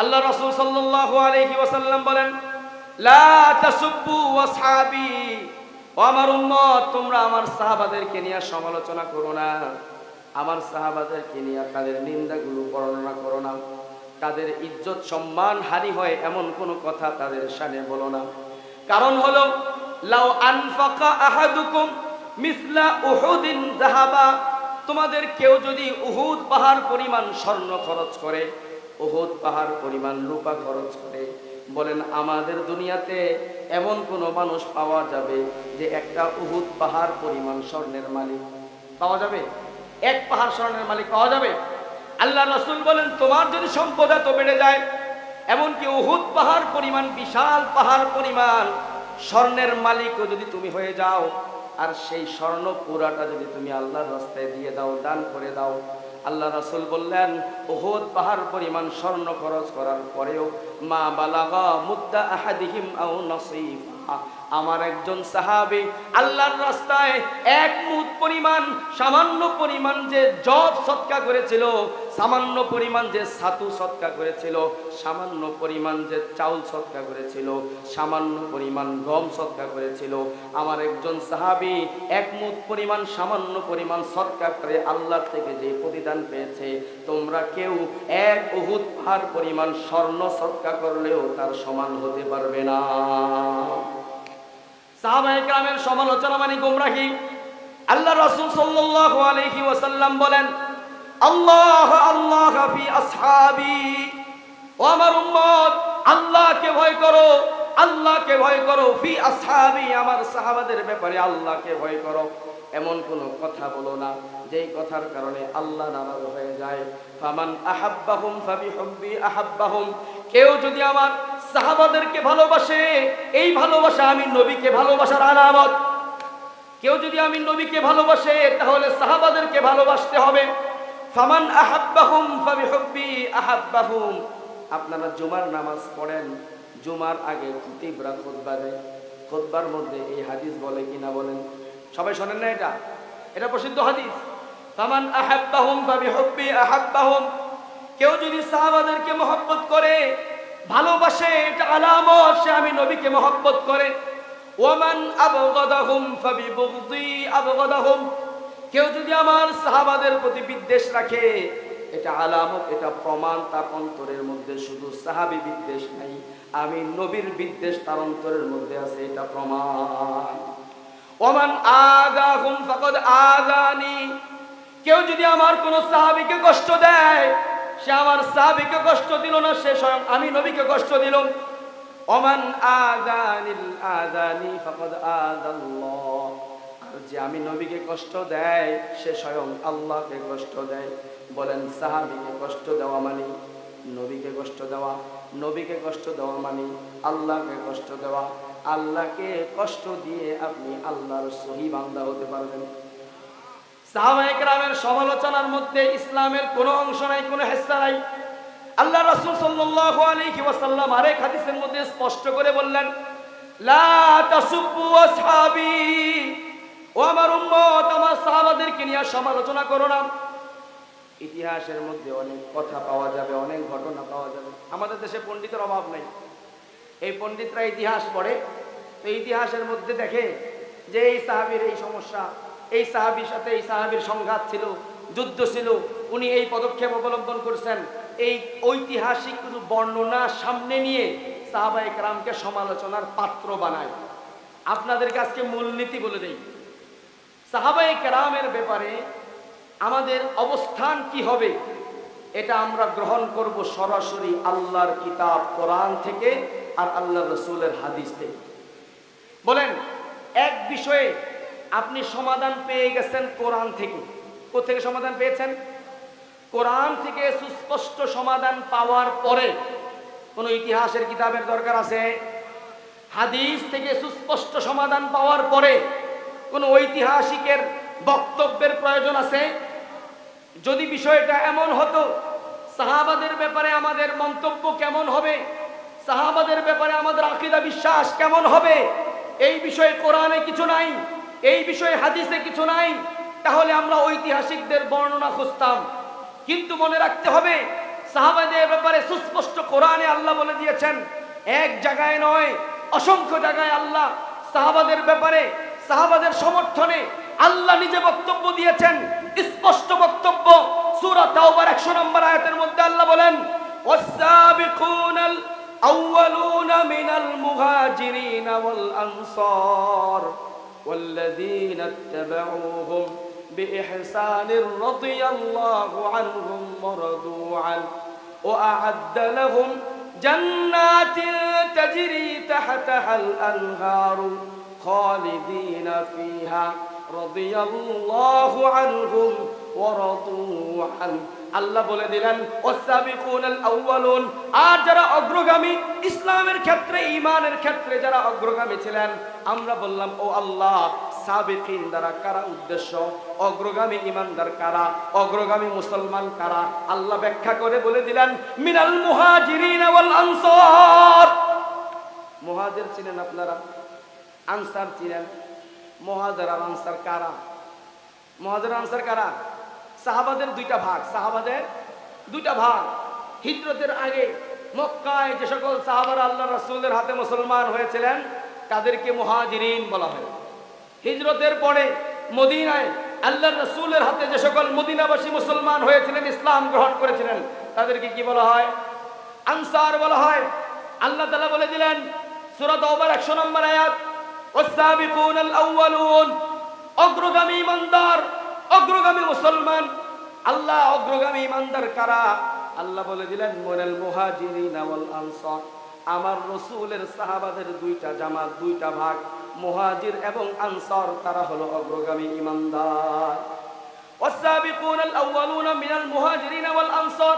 আল্লাহ রাসূল সাল্লাল্লাহু আলাইহি ওয়াসাল্লাম বলেন, লা তাসুব্বু আসহাবি, ও আমার উম্মত, তোমরা আমার সাহাবাদেরকে নিয়ে সমালোচনা করো না, আমার সাহাবাদেরকে নিয়ে তাদের নিন্দাগুলো বর্ণনা করো না, তাদের ইজ্জত সম্মান হানি হয় এমন কোনো কথা তাদের শানে বলো না। কারণ হলো, লাউ আনফাকা আহাদুকুম মিসলা উহুদিন যাহাবা, তোমাদের কেউ যদি উহুদ পাহাড় পরিমাণ স্বর্ণ খরচ করে, উহুদ পাহাড় পরিমাণ রূপা খরচ করে, বলেন আমাদের দুনিয়াতে এমন কোন মানুষ পাওয়া যাবে যে একটা উহুদ পাহাড় পরিমাণ স্বর্ণের মালিক পাওয়া যাবে? এক পাহাড় স্বর্ণের মালিক পাওয়া যাবে? আল্লাহ রাসূল বলেন, তোমার যদি সম্পদ এত বেড়ে যায়, এমনকি উহুদ পাহাড় পরিমাণ বিশাল পাহাড় পরিমাণ স্বর্ণের মালিকও যদি তুমি হয়ে যাও, আর সেই স্বর্ণ পুরাটা যদি তুমি আল্লাহর রাস্তায় দিয়ে দাও, দান করে দাও, আল্লাহ রাসূল বললেন, উহুদ পাহাড় পরিমাণ স্বর্ণ খরচ করার পরেও মা বালাগা মুদ্দা আহাদিহিম আও নাসিফা, আমার একজন সাহাবী আল্লাহর রাস্তায় এক মুদ পরিমাণ, সামান্য পরিমাণ যে জব সদকা করেছিল, সামান্য পরিমাণ যে ছাতু সদকা করেছিল, সামান্য পরিমাণ যে চাউল সদকা করেছিল, সামান্য পরিমাণ গম সদকা করেছিল, আমার একজন সাহাবী এক মুদ পরিমাণ সামান্য পরিমাণ সদকা করে আল্লাহর থেকে যে প্রতিদান পেয়েছে, তোমরা কেউ এক উহুদ পাহাড় পরিমাণ স্বর্ণ সদকা করলেও তার সমান হতে পারবে না। সাহাবায়ে কেরামের সমালোচনা মানে গোমরাহি। আল্লাহ রাসূল সাল্লাল্লাহু আলাইহি ওয়াসাল্লাম বলেন, আল্লাহ আল্লাহ ফি আসহাবি, ও আমার উম্মত, আল্লাহকে ভয় করো, আল্লাহকে ভয় করো, ফি আসহাবি, আমার সাহাবাদের ব্যাপারে আল্লাহকে ভয় করো। এমন কোনো কথা বলো না যেই কথার কারণে আল্লাহ নারাজ হয়ে যায়। ফামান আহাব্বাহুম ফাবিহুব্বি আহাব্বাহুম, কেউ যদি আমার সাহাবাদেরকে ভালোবাসে, এই ভালোবাসা আমি নবীকে ভালোবাসার আলামত। কেউ যদি আমি নবীকে ভালোবাসে, তাহলে সাহাবাদেরকে ভালোবাসতে হবে। ফামান আহাব্বাহুম ফাবিহুব্বি আহাব্বাহুম। আপনারা জুমার নামাজ পড়েন, জুমার আগে খতিবরা খুতবা দেয়, খুতবার মধ্যে এই হাদিস বলে কিনা বলেন? সবাই শোনেন না? এটা প্রসিদ্ধ হাদিস। ফামান আহাব্বাহুম ফাবিহুব্বি আহাব্বাহুম, কেউ যদি সাহাবাদেরকে মহব্বত করে, ভালোবাসে, এটা আলামত সে আমি নবীকে মহব্বত করে। ওয়ামান আবগাদাহুম ফাবিবুগদি আবগাদাহুম, কেউ যদি আমার সাহাবাদের প্রতি বিদ্বেষ রাখে, এটা আলামত, এটা প্রমাণ তার অন্তরের মধ্যে শুধু সাহাবী বিদ্বেষ নাই, আমি নবীর বিদ্বেষ তার অন্তরের মধ্যে আছে, এটা প্রমাণ। ওমান আযাহুম ফাকাদ আযানি, কেউ যদি আমার কোন সাহাবীকে কষ্ট দেয়, সে আমার সাহাবীকে কষ্ট দিল না, সে স্বয়ং আমি নবীকে কষ্ট দিল। ওমান আযানিল আযানি ফাকাদ আযাল্লাহ, আর যে আমি নবীকে কষ্ট দেয়, সে স্বয়ং আল্লাহকে কষ্ট দেয়। বলেন, সাহাবীকে কষ্ট দেওয়া মানে নবীকে কষ্ট দেওয়া, নবীকে কষ্ট দেওয়া মানে আল্লাহকে কষ্ট দেওয়া। আল্লাহকে কষ্ট দিয়ে আপনি আল্লাহর সহি বান্দা হতে পারবেন। সাহাবায়ে কেরামের সমালোচনার মধ্যে ইসলামের কোনো অংশ নাই, কোনো হিস্সা নাই। আল্লাহ রাসূল সাল্লাল্লাহু আলাইহি ওয়াসাল্লাম আরেক হাদিসের মধ্যে স্পষ্ট করে বললেন, লা তাসুব্বু আসহাবি, ও আমার উম্মত, আমার সাহাবাদেরকে নিয়ে সমালোচনা করো না। ইতিহাসের মধ্যে অনেক কথা পাওয়া যাবে, অনেক ঘটনা পাওয়া যাবে। আমাদের দেশে পণ্ডিতের অভাব নেই। এই পণ্ডিতরা ইতিহাস পড়ে, তো ইতিহাসের মধ্যে দেখে যে এই সাহাবীর এই সমস্যা, এই সাহাবীর সাথে এই সাহাবীর সংঘাত ছিল, যুদ্ধ ছিল, উনি এই পদক্ষেপ অবলম্বন করছেন। এই ঐতিহাসিক কিছু বর্ণনা সামনে নিয়ে সাহাবায়ে কেরামকে সমালোচনার পাত্র বানায়। আপনাদেরকে আজকে মূলনীতি বলে দেই, সাহাবায়ে কেরামের ব্যাপারে আমাদের অবস্থান কি হবে, এটা আমরা গ্রহণ করব সরাসরি আল্লাহর কিতাব কোরআন থেকে আর আল্লাহর রাসূলের হাদিস থেকে। বলেন, এক বিষয়ে আপনি সমাধান পেয়ে গেছেন কোরআন থেকে। কোথা থেকে সমাধান পেয়েছেন? কোরআন থেকে সুস্পষ্ট সমাধান পাওয়ার পরে কোনো ইতিহাসের কিতাবের দরকার আছে? হাদিস থেকে সুস্পষ্ট সমাধান পাওয়ার পরে কোনো ঐতিহাসিকের বক্তব্যের প্রয়োজন আছে? যদি বিষয়টা এমন হতো, সাহাবাদের ব্যাপারে আমাদের মন্তব্য কেমন হবে, সাহাবাদের ব্যাপারে আমাদের আকীদা বিশ্বাস কেমন হবে, এই বিষয়ে কোরআনে কিছু নাই, এই বিষয়ে হাদিসে কিছু নাই, তাহলে আমরা ঐতিহাসিকদের বর্ণনা খুঁজতাম। কিন্তু মনে রাখতে হবে, সাহাবাদের ব্যাপারে সুস্পষ্ট কোরআনে আল্লাহ বলে দিয়েছেন। এক জায়গায় নয়, অসংখ্য জায়গায় আল্লাহ সাহাবাদের ব্যাপারে, সাহাবাদের সমর্থনে আল্লাহ নিজে বক্তব্য দিয়েছেন, স্পষ্ট বক্তব্য। সূরা তাওবার 100 নম্বর আয়াতের মধ্যে আল্লাহ বলেন, ওয়াস-সাবিকুনাল আউয়ালুনা মিনাল মুহাজিরিন ওয়াল আনসার ওয়াল্লাযীনা ইত্তাবাউহুম বিইহসানির রাদিয়াল্লাহু আনহুম ওয়া রাদু আন ওয়া আ'আদ্দা লাহুম জান্নাতিন তাজরি তাহতাহাল আনহারু খালিদিনা ফিহা রাদিয়াল্লাহু আনহুম ওয়া রাদু আন। আল্লাহ বলে দিলেন ওয়াস-সাবিকুনাল আউয়ালুন, আর যারা অগ্রগামী ইসলামের ক্ষেত্রে, ঈমানের ক্ষেত্রে যারা অগ্রগামী ছিলেন, আমরা বললাম ও আল্লাহ সাবিকিন দ্বারা কারা উদ্দেশ্য, অগ্রগামী ঈমানদার কারা, অগ্রগামী মুসলমান কারা? আল্লাহ ব্যাখ্যা করে বলে দিলেন মিনাল মুহাজিরিন ওয়াল আনসার। মুহাজির চিনেন আপনারা, আনসার চিনেন। মুহাজির আর আনসার কারা? মুহাজির আনসার কারা? সাহাবাদের দুইটা ভাগ, সাহাবাদের দুইটা ভাগ। হিজরতের আগে মক্কায় যে সকল সাহাবারা আল্লাহ রাসূলের হাতে মুসলমান হয়েছিলেন তাদেরকে মুহাজিরিন বলা হয়। হিজরতের পরে মদিনায় আল্লাহর রাসূলের হাতে যে সকল মদিনাবাসী মুসলমান হয়েছিলেন, ইসলাম গ্রহণ করেছিলেন, তাদেরকে কি বলা হয়? আনসার বলা হয়। আল্লাহ তাআলা বলে দিলেন সূরা তাওবার 100 নম্বর আয়াত, ওয়াস-সাবিকুনাল আউয়ালুন, অগ্রগামী ঈমানদার, অগ্রগামী মুসলমান। আল্লাহ অগ্রগামী ঈমানদার কারা? আল্লাহ বলে দিলেন মিনাল মুহাজিরিন ওয়াল আনসার। আমার রাসূলের সাহাবাদের দুইটা জামাত, দুইটা ভাগ, মুহাজির এবং আনসার, তারা হলো অগ্রগামী ঈমানদার। ওয়াস-সাবিকুনাল আউয়ালুনা মিনাল মুহাজিরিন ওয়াল আনসার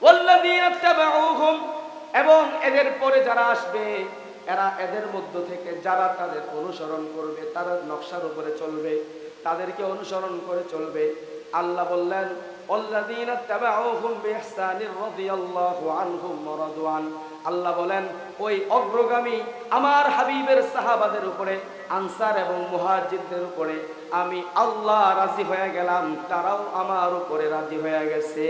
ওয়াল্লাযীনা ইত্তাবাউহুম, এবং এদের পরে যারা আসবে এরা, এদের মধ্য থেকে যারা তাদের অনুসরণ করবে, তাদের নকশার উপরে চলবে, তাদেরকে অনুসরণ করে চলবে। আল্লাহ বললেন ওয়াল্লাযীনা ইত্তাবাউহুম বিইহসানির রাদিয়াল্লাহু আনহুম ওয়া রাদু আন। আল্লাহ বলেন ওই অগ্রগামী আমার হাবিবের সাহাবাদের উপরে, আনসার এবং মুহাজিরদের উপরে আমি আল্লাহ রাজি হয়ে গেলাম, তারাও আমার উপরে রাজি হয়ে গেছে।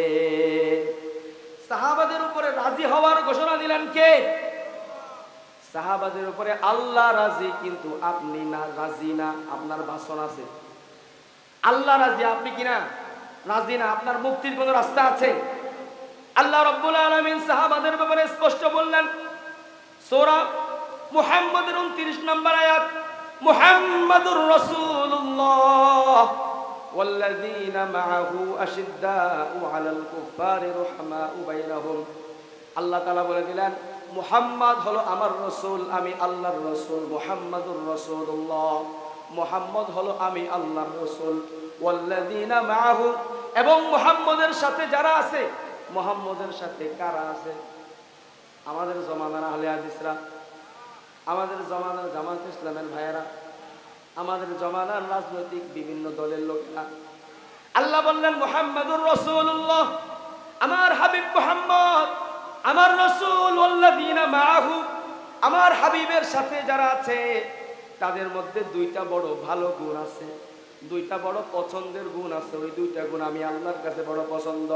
সাহাবাদের উপরে রাজি হওয়ার ঘোষণা দিলেন কে? সাহাবাদের উপরে আল্লাহ রাজি, কিন্তু আপনি না রাজি না, আপনার বাসন আছে। আল্লাহ রাজি, আপনি কিনা রাজি না, আপনার মুক্তির কোন রাস্তা আছে? আল্লাহ রাব্বুল আলামিন সাহাবাদের ব্যাপারে স্পষ্ট বললেন সূরা মুহাম্মদের 29 নম্বর আয়াত, মুহাম্মাদুর রাসূলুল্লাহ ওয়াল্লাযীনা মাআহু আশিদ্দাউ আলাল কুফারি রহমাউ বাইনাহুম। আল্লাহ তাআলা বলে দিলেন মুহাম্মদ হলো আমার রাসূল, আমি আল্লাহর রাসূল। মুহাম্মাদুর রাসূলুল্লাহ, মুহাম্মদ হলো আমি আল্লাহর রাসূল। ওয়াল্লাযীনা মাআহু, এবং মুহাম্মদের সাথে যারা আছে। মুহাম্মদের সাথে কারা আছে? আমাদের জমানার আহলে হাদিসরা, আমাদের জমানার জামাত ইসলামের ভাইয়েরা, আমাদের জমানার রাজনৈতিক বিভিন্ন দলের লোকেরা। আল্লাহ বললেন মুহাম্মাদুর রাসূলুল্লাহ, আমার হাবিব মুহাম্মদ, আমার রাসূল। ওয়াল্লাযীনা মাআহু, আমার হাবিবের সাথে যারা আছে তাদের মধ্যে দুইটা বড় ভালো গুণ আছে, দুইটা বড় পছন্দের গুণ আছে। ওই দুইটা গুণ আমি আল্লাহর কাছে বড় পছন্দ।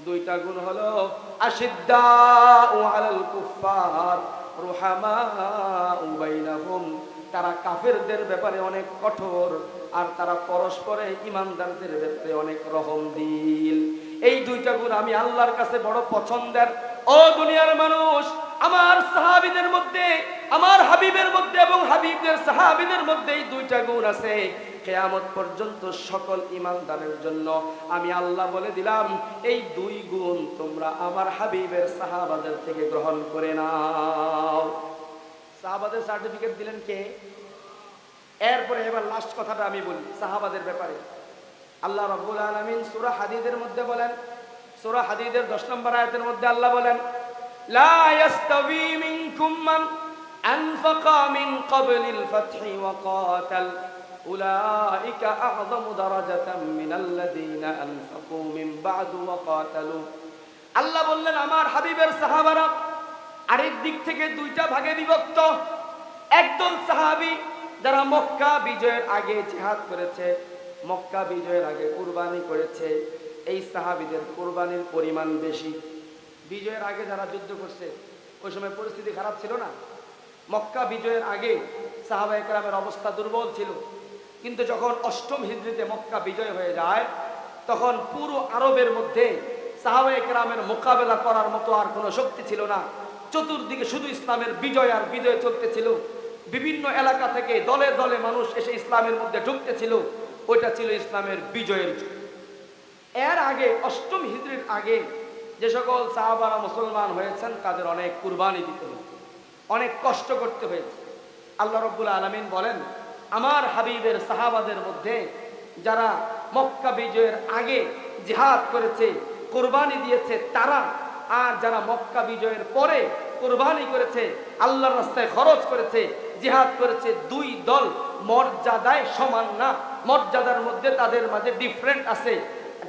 দুইটা গুণ হলো আশিদ্দাউ আলাল কুফার রুহামাউ বাইনাহুম, তারা কাফেরদের ব্যাপারে অনেক কঠোর, আর তারা পরস্পরে ঈমানদারদের ব্যাপারে অনেক রহমদিল। এই দুইটা গুণ আমি আল্লাহর কাছে বড় পছন্দের। ও দুনিয়ার মানুষ, আমার সাহাবীদের মধ্যে, আমার হাবিবের মধ্যে এবং হাবিবের সাহাবীদের মধ্যে এই দুইটা গুণ আছে। কিয়ামত পর্যন্ত সকল ঈমানদারের জন্য আমি আল্লাহ বলে দিলাম এই দুই গুণ তোমরা আমার হাবিবের সাহাবাদের থেকে গ্রহণ করে নাও। সাহাবাদের সার্টিফিকেট দিলেন কে? এরপরে এবার লাস্ট কথাটা আমি বলি সাহাবাদের ব্যাপারে। আল্লাহ রাব্বুল আলামিন সূরা হাদীদের মধ্যে বলেন, সূরা হাদীদের 10 নম্বর আয়াতের মধ্যে আল্লাহ বলেন লা ইয়াস্তাবি মিনকুম মান আনফাকা মিন ক্বাবলিল ফাতহি ওয়া ক্বাতাল উলাইকা আ'যামু দারাজাতাম মিনাল্লাযীনা আনফাকু মিন বা'দু ওয়া ক্বাতালু। আল্লাহ বললেন আমার হাবিবের সাহাবারা আরেক দিক থেকে দুইটা ভাগে বিভক্ত। একদল সাহাবী যারা মক্কা বিজয়ের আগে জিহাদ করেছে, মক্কা বিজয়ের আগে কুরবানি করেছে, এই সাহাবীদের কুরবানির পরিমাণ বেশি। বিজয়ের আগে যারা যুদ্ধ করছে ওই সময় পরিস্থিতি খারাপ ছিল না। মক্কা বিজয়ের আগে সাহাবায়ে কেরামের অবস্থা দুর্বল ছিল, কিন্তু যখন 8ম হিজরিতে মক্কা বিজয় হয়ে যায় তখন পুরো আরবের মধ্যে সাহাবায়ে কেরামের মোকাবেলা করার মতো আর কোনো শক্তি ছিল না। চতুর্দিকে শুধু ইসলামের বিজয় আর বিজয় চলতেছিল। বিভিন্ন এলাকা থেকে দলে দলে মানুষ এসে ইসলামের মধ্যে ঢুকতেছিল। ওইটা ছিল ইসলামের বিজয়ের যুগ। এর আগে 8ম হিজরির আগে যে সকল সাহাবারা মুসলমান হয়েছেন তাদের অনেক কুরবানি দিতে হয়েছে, অনেক কষ্ট করতে হয়েছে। আল্লাহ রাব্বুল আলামিন বলেন, আমার হাবিবের সাহাবাদের মধ্যে যারা মক্কা বিজয়ের আগে জিহাদ করেছে, কুরবানি দিয়েছে তারা, আর যারা মক্কা বিজয়ের পরে কুরবানি করেছে, আল্লাহর রাস্তায় খরচ করেছে, জিহাদ করেছে, দুই দল মর্যাদায় সমান না। মর্যাদার মধ্যে তাদের মাঝে ডিফারেন্ট আছে।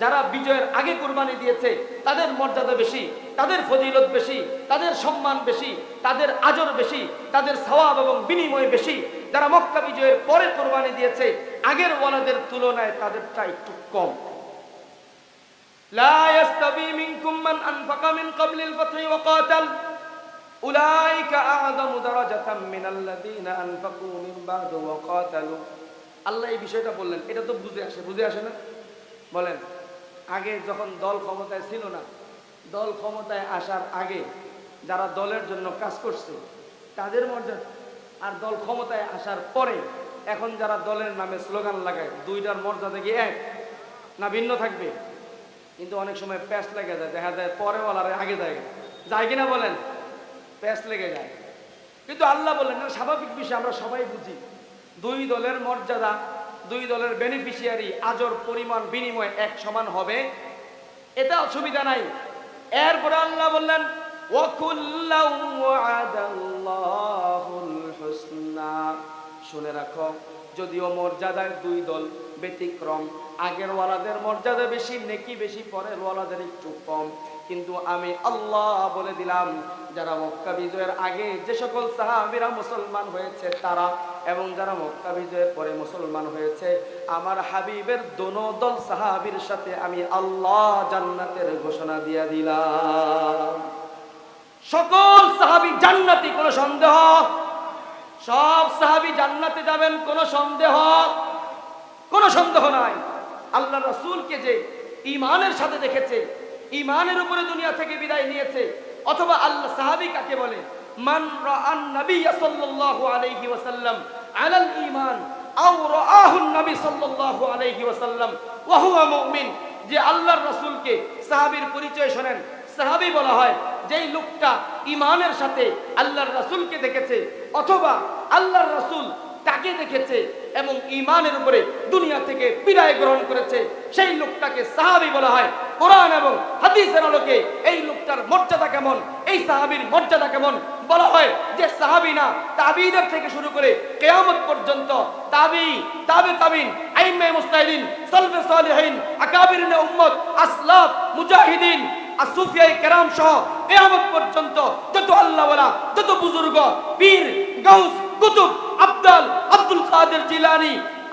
যারা বিজয়ের আগে কুরবানি দিয়েছে তাদের মর্যাদা বেশি, তাদের ফজিলত বেশি, তাদের সম্মান বেশি, তাদের আজর বেশি, তাদের সওয়াব এবং বিনিময় বেশি। যারা মক্কা বিজয়ের পরে কুরবানি দিয়েছে আগের ওয়ালাদের তুলনায় তাদেরটা একটু কম। লা ইয়াস্তাবি মিনকুম মান আনফাকা মিন ক্বাবলিল ফাতহি ওয়া ক্বাতাল উলাইকা আ'যামু দারাজাতাম মিনাল্লাযীনা আনফাকু মিন বা'দু ওয়া ক্বাতালু। আল্লাহ এই বিষয়টা বললেন, এটা তো বুঝে আসে না? বলেন, আগে যখন দল ক্ষমতায় ছিল না, দল ক্ষমতায় আসার আগে যারা দলের জন্য কাজ করছে তাদের মর্যাদা, আর দল ক্ষমতায় আসার পরে এখন যারা দলের নামে স্লোগান লাগায়, দুইটার মর্যাদা কি এক না ভিন্ন থাকবে? কিন্তু অনেক সময় প্যাচ লেগে যায়, দেখা যায় পরে বলার আগে যায় কিনা বলেন, প্যাচ লেগে যায়। কিন্তু আল্লাহ বললেন না, স্বাভাবিক বিষয়, আমরা সবাই বুঝি। দুই দলের মর্যাদা, দুই দলের বেনিফিশিয়ারি আজর পরিমাণ বিনিময় এক সমান হবে, এটা অসুবিধা নাই। এরপরে আল্লাহ বললেন, ওয়াকুল্লাউ ওয়া'দাল্লাহুল হুসনা। শুনে রাখো, যদিও মর্যাদায় দুই দল ব্যতিক্রম, আগের ওয়ালাদের মর্যাদা বেশি, নেকি বেশি, পরের ওয়ালাদের একটু কম, কিন্তু আমি আল্লাহ বলে দিলাম, যারা মক্কা বিজয়ের আগে যে সকল সাহাবীরা মুসলমান হয়েছে তারা, এবং যারা মক্কা বিজয়ের পরে মুসলমান হয়েছে, আমার হাবিবের দোনো দল সাহাবীর সাথে আমি আল্লাহ জান্নাতের ঘোষণা দিয়ে দিলাম। সকল সাহাবী জান্নাতি, কোনো সন্দেহ? সব সাহাবী জান্নাতে যাবেন, কোনো সন্দেহ নাই। আল্লাহ রাসূলকে যে ঈমানের সাথে দেখেছে, ঈমানের উপরে দুনিয়া থেকে বিদায় নিয়েছে, অথবা আল্লাহ সাহাবী কাকে বলে? মান রাআন নবী সাল্লাল্লাহু আলাইহি ওয়াসাল্লাম আলাল ঈমান আও রাআহুন নবী সাল্লাল্লাহু আলাইহি ওয়াসাল্লাম ওয়া হুয়া মুমিন। যে আল্লাহর রাসূলকে, সাহাবীর পরিচয় শুনেন, সাহাবী বলা হয় যেই লোকটা ঈমানের সাথে আল্লাহর রাসূলকে দেখেছে, অথবা আল্লাহর রাসূল তাকে দেখেছে এবং ঈমানের উপরে দুনিয়া থেকে বিদায় গ্রহণ করেছে, সেই লোকটাকে সাহাবী বলা হয়। কোরআন এবং হাদিসের আলোকে এই লোকটার মর্যাদা কেমন, এই সাহাবীর মর্যাদা কেমন, বলা হয় যে সাহাবী না, তাবিঈদের থেকে শুরু করে কিয়ামত পর্যন্ত তাবিঈন, আইম্মায়ে মুজতাহিদিন, সালফে সালেহিন, আকাবিরিনে উম্মত, আসলাফ, মুজাহিদিন, আসুফিয়ায়ে কেরাম সহ কিয়ামত পর্যন্ত যত আল্লাহওয়ালা, যত বুজুর্গ, পীর, গাউস, কুতুব, আব্দাল, আব্দুল কাদের জিলানী,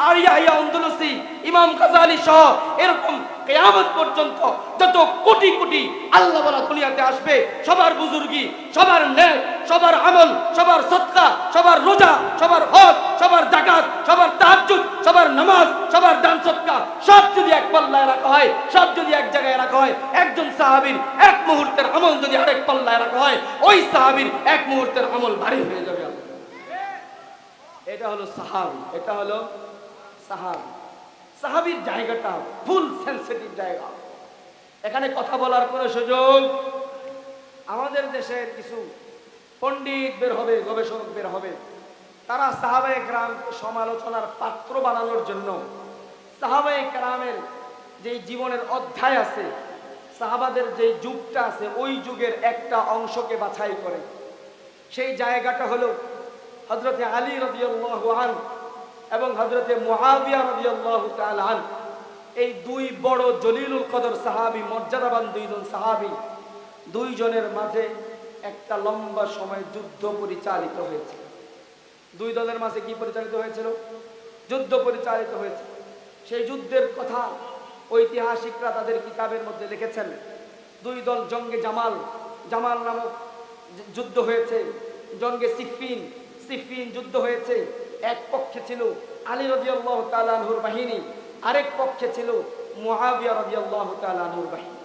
আরিয়াহিয়া আন্দলুসি, ইমাম গাজালি সহ এরকম কিয়ামত পর্যন্ত যত কোটি কোটি আল্লাহওয়ালা দুনিয়াতে আসবে, সবার বুজুর্গি, সবার নেক, সবার আমল, সবার সদকা, সবার রোজা, সবার হজ, সবার যাকাত, সবার তাহাজ্জুদ, সবার নামাজ, সবার দান সদকা, সব যদি এক পাল্লায় রাখা হয়, সব যদি এক জায়গায় রাখা হয়, একজন সাহাবীর এক মুহূর্তের আমল যদি আরেক পাল্লায় রাখা হয়, ওই সাহাবীর এক মুহূর্তের আমল ভারী হয়ে যাবে। এটা হলো সাহাবী, এটা হলো সাহাবী। সাহাবীর জায়গাটা ফুল সেনসিটিভ জায়গা। এখানে কথা বলার কোনো সুযোগ, আমাদের দেশের কিছু পণ্ডিত বের হবে, গবেষক বের হবে, তারা সাহাবায়ে কেরামকে সমালোচনার পাত্র বানানোর জন্য সাহাবায়ে কেরামের যে জীবনের অধ্যায় আছে, সাহাবাদের যে যুগটা আছে, ওই যুগের একটা অংশকে বাছাই করে। সেই জায়গাটা হলো হযরতে আলী রাদিয়াল্লাহু আনহু এবং হযরতে মুআবিয়া রাদিয়াল্লাহু তাআলা আনহু। এই দুই বড় জলিলুল কদর সাহাবী, মর্যাদাবান দুইজন সাহাবী, দুইজনের মাঝে একটা লম্বা সময় যুদ্ধ পরিচালিত হয়েছে। দুই দলের মাঝে কি পরিচালিত হয়েছিল? যুদ্ধ পরিচালিত হয়েছে। সেই যুদ্ধের কথা ঐতিহাসিকরা তাদের কিতাবের মধ্যে লিখেছেন। দুই দল জঙ্গে জামাল জামাল নামক যুদ্ধ হয়েছে, জঙ্গে সিফিন, সিফিন যুদ্ধ হয়েছে। এক পক্ষে ছিল আলী রাদিয়াল্লাহু তাআলা আনহুর বাহিনী, আরেক পক্ষে ছিল মুআবিয়া রাদিয়াল্লাহু তাআলা আনহুর বাহিনী।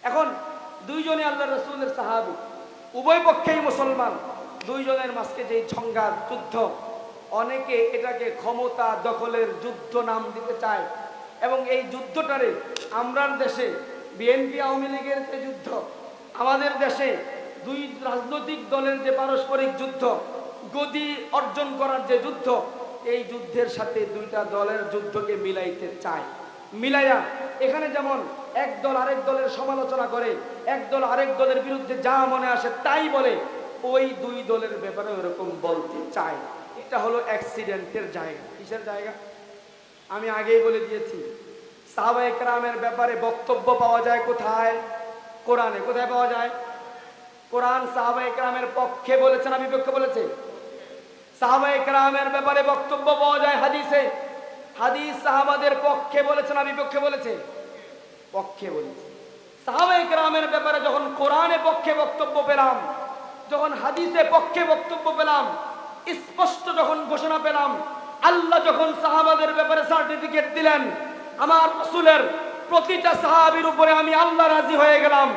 এখন দুইজনে আল্লাহর রাসূলের সাহাবী, উভয় পক্ষেই মুসলমান, দুইজনের মাঝে যে সংঘাত যুদ্ধ, অনেকে এটাকে ক্ষমতা দখলের যুদ্ধ নাম দিতে চায়। এবং এই যুদ্ধটারে আমরার দেশে বিএনপি আওয়ামী লীগের যে যুদ্ধ, আমাদের দেশে দুই রাজনৈতিক দলের যে পারস্পরিক যুদ্ধ, গদি অর্জন করার যে যুদ্ধ, এই যুদ্ধের সাথে দুইটা দলের যুদ্ধকে মিলাইতে চায়। মিলাইয়া এখানে যেমন এক দল আরেক দলের সমালোচনা করে, এক দল আরেক দলের বিরুদ্ধে যা মনে আসে তাই বলে, ওই দুই দলের ব্যাপারে ওরকম বলতে চায়। এটা হলো অ্যাক্সিডেন্টের জায়গা। কিসের জায়গা? আমি আগেই বলে দিয়েছি, সাহাবায়ে কেরামের ব্যাপারে বক্তব্য পাওয়া যায় কোথায়? কোরআনে। কোথায় পাওয়া যায়? কোরআন সাহাবায়ে কেরামের পক্ষে বলেছে না বিপক্ষে বলেছে? সাহাবায়ে কেরামের ব্যাপারে বক্তব্য পাওয়া যায় হাদিসে। হাদিস সাহাবাদের পক্ষে বলেছে না বিপক্ষে বলেছে? পক্ষে বলেছে। সাহাবায়ে কেরামের ব্যাপারে যখন কোরআনে পক্ষে বক্তব্য পেলাম, যখন হাদিসে পক্ষে বক্তব্য পেলাম, স্পষ্ট যখন ঘোষণা পেলাম, আল্লাহ যখন সাহাবাদের ব্যাপারে সার্টিফিকেট দিলেন, আমার রাসূলের প্রতিটা সাহাবীর উপরে আমি আল্লাহ রাজি হয়ে গেলাম,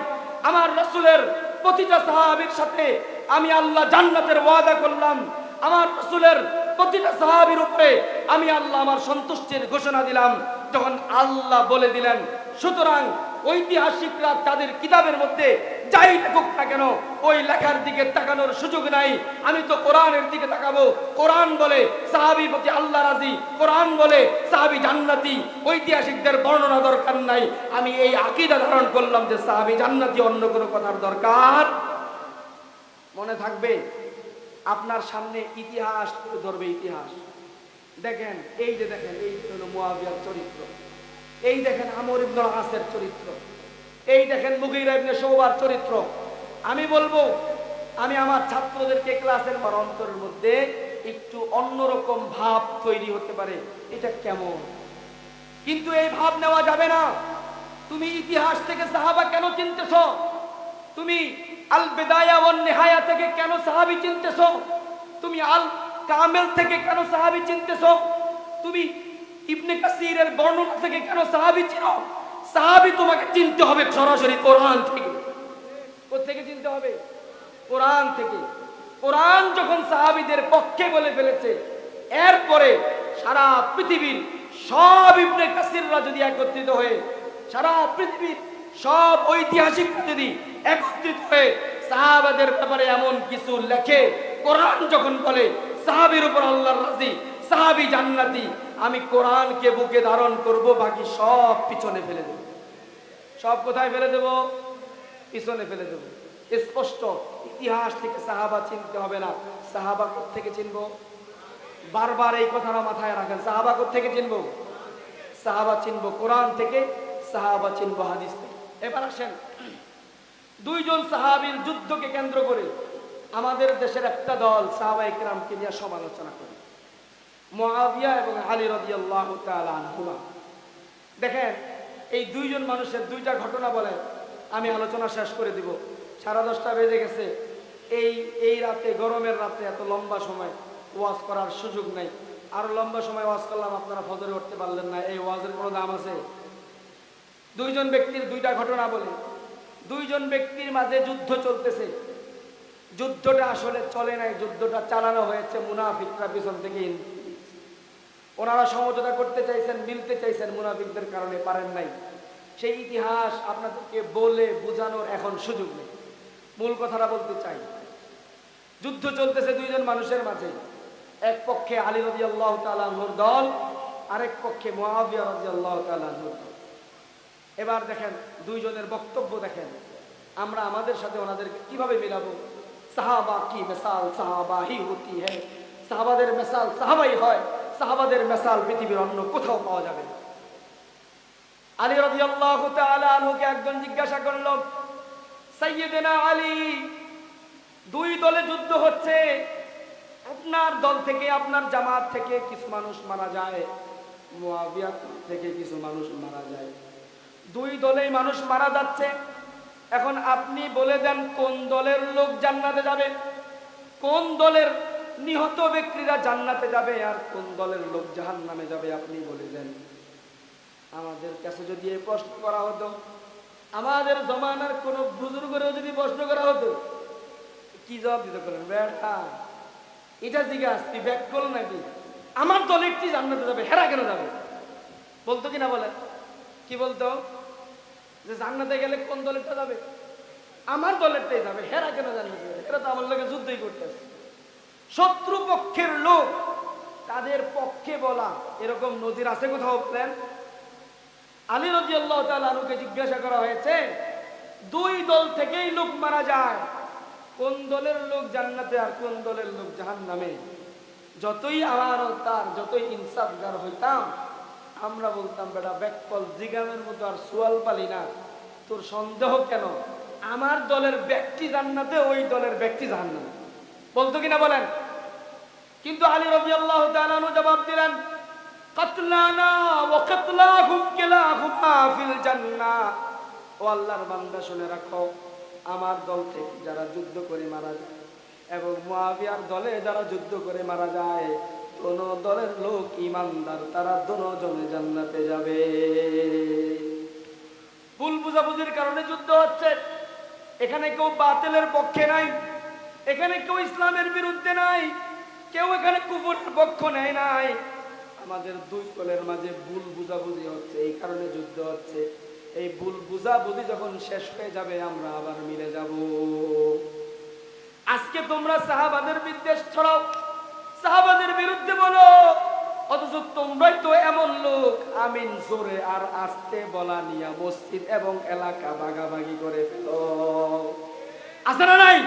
আমার রাসূলের প্রতিটা সাহাবীর সাথে আমি আল্লাহ জান্নাতের ওয়াদা করলাম, আমার রাসূলের প্রতিটা সাহাবীর উপরে আমি আল্লাহ আমার সন্তুষ্টির ঘোষণা দিলাম, যখন আল্লাহ বলে দিলেন, সুতরাং ঐতিহাসিকরা তাদের কিতাবের মধ্যে যাই লেখুক না কেন ওই লেখার দিকে তাকানোর সুযোগ নাই, আমি তো কোরআনের দিকে তাকাবো। কোরআন বলে সাহাবীর প্রতি আল্লাহ রাজি, কোরআন বলে সাহাবী জান্নাতি, ঐতিহাসিকদের বর্ণনা দরকার নাই। আমি এই আকীদা ধারণ করলাম যে সাহাবী জান্নাতি, অন্য কোনো কথার দরকার। মনে থাকবে আপনার সামনে ইতিহাস তুলে ধরবে। ইতিহাস দেখেন, এই যে দেখেন, এই হলো মুআবিয়ার চরিত্র, এই দেখেন আমর ইবনে আসের চরিত্র, এই দেখেন মুগীরা ইবনে শুবার চরিত্র। আমি বলবো, আমি আমার ছাত্রদেরকে ক্লাসের পর অন্তরের মধ্যে একটু অন্যরকম ভাব তৈরি হতে পারে, এটা কেমন, কিন্তু এই ভাব নেওয়া যাবে না। তুমি ইতিহাস থেকে সাহাবা কেন চিনতেছো? তুমি আল বিদায়া ওয়ান নিহায়া থেকে কেন সাহাবী চিনতেছো? তুমি আল কামেল থেকে কেন সাহাবী চিনতেছো? তুমি ইবনে কাসিরের বর্ণনা থেকে কেন সাহাবী চিনো? সাহাবী তোমাকে চিনতে হবে সরাসরি কোরআন থেকে। কোথা থেকে চিনতে হবে? কোরআন থেকে। কোরআন যখন সাহাবীদের পক্ষে বলে ফেলেছে, এরপরে সারা পৃথিবীর সব ইবনে কাসিররা যদি একত্রিত হয়ে, সারা পৃথিবীর সব ঐতিহাসিক যদি একত্রিত হয়ে সাহাবাদের ব্যাপারে এমন কিছু লেখে, কোরআন যখন বলে সাহাবীর উপর আল্লাহর রাজি, সাহাবী জান্নাতি, আমি কোরআনকে বুকে ধারণ করব, বাকি সব পিছনে ফেলে দেব। সব কোথায় ফেলে দেব? পিছনে ফেলে দেব। স্পষ্ট ইতিহাস থেকে সাহাবা চিনতে হবে না। সাহাবা কোত্থেকে চিনবো? বারবার এই কথাটা মাথায় রাখেন। সাহাবা কোত্থেকে চিনবো? সাহাবা চিনবো কোরআন থেকে, সাহাবা চিনবো হাদিস থেকে। এবার আসেন, দুইজন সাহাবীর যুদ্ধকে কেন্দ্র করে আমাদের দেশের একটা দল সাহাবায়ে কেরামকে নিয়ে সমালোচনা করে, মুআবিয়া এবং আলী রাদিয়াল্লাহু তাআলা আনহুমা। দেখেন, এই দুইজন মানুষের দুইটা ঘটনা বলে আমি আলোচনা শেষ করে দিব। 10:30 বেজে গেছে। এই রাতে, গরমের রাতে এত লম্বা সময় ওয়াজ করার সুযোগ নাই। আরো লম্বা সময় ওয়াজ করলাম, আপনারা ফজরে উঠতে পারলেন না। এই ওয়াজের কোনো দাম আছে? দুইজন ব্যক্তির দুইটা ঘটনা বলে। দুইজন ব্যক্তির মাঝে যুদ্ধ চলতেছে। যুদ্ধটা আসলে চলে নাই, যুদ্ধটা চালানো হয়েছে মুনাফিকরা পিছন থেকে। ওনারা সমঝোতা করতে চাইছেন, মিলতে চাইছেন, মুনাফিকদের কারণে পারেন নাই। সেই ইতিহাস আপনাদেরকে বলে বোঝানোর এখন সুযোগ নেই। মূল কথাটা বলতে চাই। যুদ্ধ চলতেছে দুইজন মানুষের মাঝে। এক পক্ষে আলী রাদিয়াল্লাহু তাআলা আনহুর দল, আরেক পক্ষে মুআবিয়া রাদিয়াল্লাহু তাআলা আনহুর দল। এবার দেখেন দুইজনের বক্তব্য দেখেন, আমরা আমাদের সাথে ওনাদেরকে কিভাবে মিলাবো। সাহাবা কি মিসাল সাহাবা হি হতি হ্যায়, সাহাবাদের মিসাল সাহাবাই হয়, সাহাবাদের মিসাল পৃথিবীর অন্য কোথাও পাওয়া যাবে না। আলী রাদিয়াল্লাহু তাআলা আনহুকে একজন জিজ্ঞাসা করল, সাইয়্যিদনা আলী, দুই দলে যুদ্ধ হচ্ছে, আপনার দল থেকে, আপনার জামাত থেকে কিছু মানুষ মারা যায়, মুআবিয়া থেকে কিছু মানুষ মারা যায়, দুই দলেই মানুষ মারা যাচ্ছে, এখন আপনি বলে দেন কোন দলের লোক জান্নাতে যাবে, কোন দলের নিহত ব্যক্তিরা জান্নাতে যাবে, আর কোন দলের লোক জাহান্নামে যাবে, আপনি বলে দেন। আমাদের কাছে যদি এই প্রশ্ন করা হতো, আমাদের জমানার কোন বুজুর্গরেও যদি প্রশ্ন করা হতো, কি জবাব দিতে পারেন? বেটা এটা জিজ্ঞাস তুই ব্যাক করল নাকি, আমার দলের কি জান্নাতে যাবে, হেরা কেন যাবে, বলতো কিনা বলেন? কি বলতো? যে জান্নাতে গেলে কোন দলেরটা যাবে, আমার দলেরটাই যাবে, হেরা কেন জান্নাতে যাবে, এরা তো আমার লোকে যুদ্ধই করতেছে। শত্রু পক্ষের লোক তাদের পক্ষে বলা, এরকম নজির আছে কোথাও বলেন? আলী রাদিয়াল্লাহু তাআলা আনহুকে জিজ্ঞাসা করা হয়েছে, দুই দল থেকেই লোক মারা যায়, কোন দলের লোক জান্নাতে আর কোন দলের লোক জাহান্নামে? যতই আমার তার যতই ইনসাফগার হইতাম, আমরা বলতাম বেটা ব্যাককল জিগামের মতো আর সোয়াল পালি না, তোর সন্দেহ কেন, আমার দলের ব্যক্তি জান্নাতে, ওই দলের ব্যক্তি জাহান্নামে, বলতো কিনা বলেন? কিন্তু আলী রাদিয়াল্লাহু তাআলা আনহু জবাব দিলেন, কাতলানা ওয়া কাতলাহুম কিলাহুমা ফিল জান্নাহ। ও আল্লাহর বান্দা শুনে রাখো, আমার দল থেকে যারা যুদ্ধ করে মারা যায় এবং মুআবিয়ার দলে যারা যুদ্ধ করে মারা যায়, কোন দলের লোক ঈমানদার, তারা দুজনে জান্নাতে যাবে। ভুল বুঝাবুঝির কারণে যুদ্ধ হচ্ছে, এখানে কেউ বাতিলের পক্ষে নাই, এখানে কেউ ইসলামের বিরুদ্ধে নাই, কেউ এখানে কুফরের পক্ষ নেয় নাই, আমাদের দুই দলের মাঝে ভুল বুঝাবুঝি হচ্ছে, এই কারণে যুদ্ধ হচ্ছে। এই ভুল বুঝাবুঝি যখন শেষ হয়ে যাবে, আমরা আবার মিলে যাব। আজকে তোমরা সাহাবাদের বিদ্বেষ ছড়াও, সাহাবাদের বিরুদ্ধে বলো, অথচ তোমরাই তো এমন লোক আমিন জোরে আর আস্তে বলা নিয়ে মসজিদ এবং এলাকা ভাগাভাগি করে ফেলো। আছে না নাই?